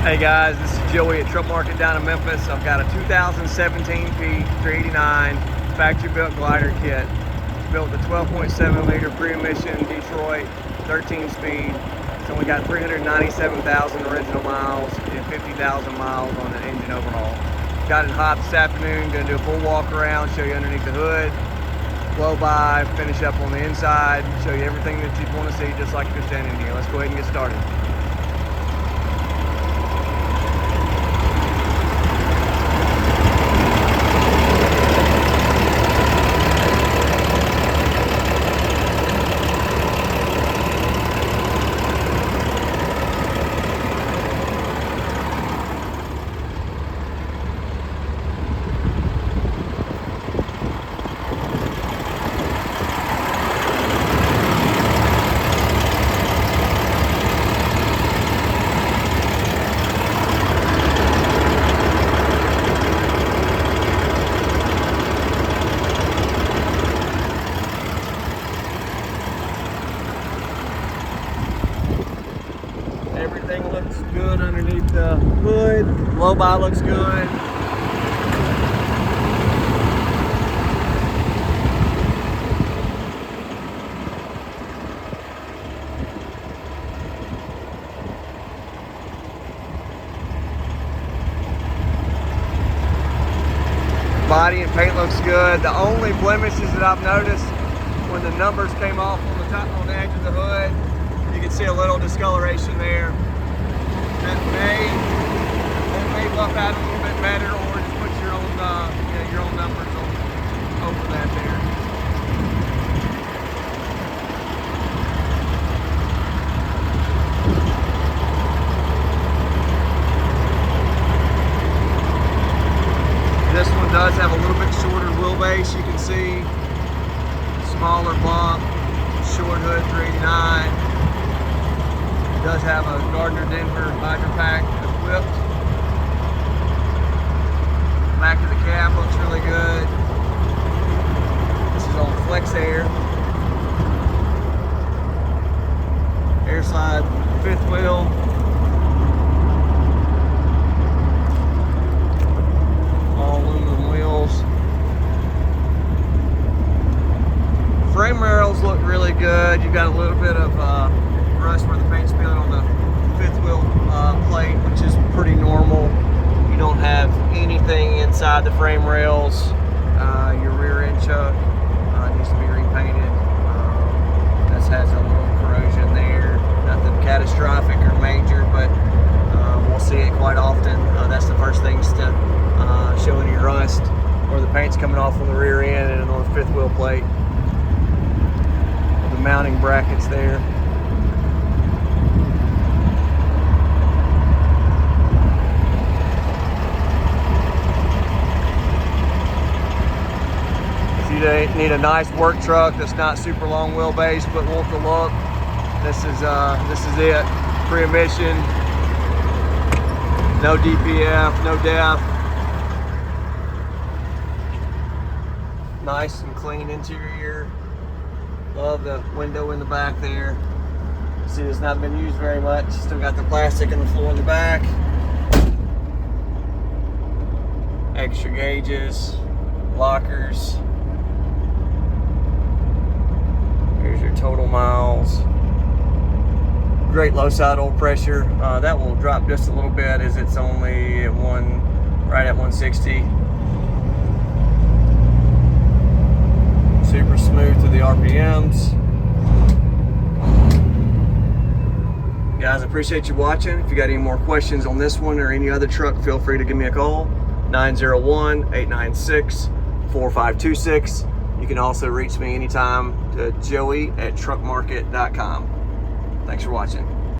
Hey guys, this is Joey at Truck Market down in Memphis. I've got a 2017 P 389 factory built glider kit. It's built with a 12.7 liter pre-emission Detroit 13 speed. It's only got 397,000 original miles and 50,000 miles on an engine overhaul. Got it hot this afternoon. Going to do a full walk around, show you underneath the hood, blow by, finish up on the inside, show you everything that you'd want to see just like if you're standing here. Let's go ahead and get started. Everything looks good underneath the hood. Blow-by looks good. Body and paint looks good. The only blemishes that I've noticed when the numbers came off on the top, on the edge of the hood, you can see a little discoloration there. That may buff out a little bit better, or just put your own numbers on over that there. This one does have a little bit shorter wheelbase. You can see smaller bump, short hood 389. It does have a Gardner Denver hydro pack equipped. Back of the cab looks really good. This is on Flex Air. Air slide fifth wheel. All aluminum wheels. Frame rails look really good. You've got a little bit of rust where the paint's peeling on the fifth wheel plate, which is pretty normal. You don't have anything inside the frame rails. Your rear end chuck needs to be repainted. This has a little corrosion there. Nothing catastrophic or major, but we'll see it quite often. That's the first things to show any rust, where the paint's coming off on the rear end and on the fifth wheel plate. The mounting brackets there. If you need a nice work truck that's not super long wheelbase but want the look, this is it. Pre-emission, no DPF, no DEF. Nice and clean interior. Love the window in the back there. See, it's not been used very much. Still got the plastic in the floor in the back. Extra gauges, lockers. Here's your total miles. Great low side oil pressure. That will drop just a little bit as it's only at right at 160. Super smooth to the RPMs. Guys, I appreciate you watching. If you got any more questions on this one or any other truck, feel free to give me a call. 901-896-4526. You can also reach me anytime to Joey at truckmarket.com. Thanks for watching.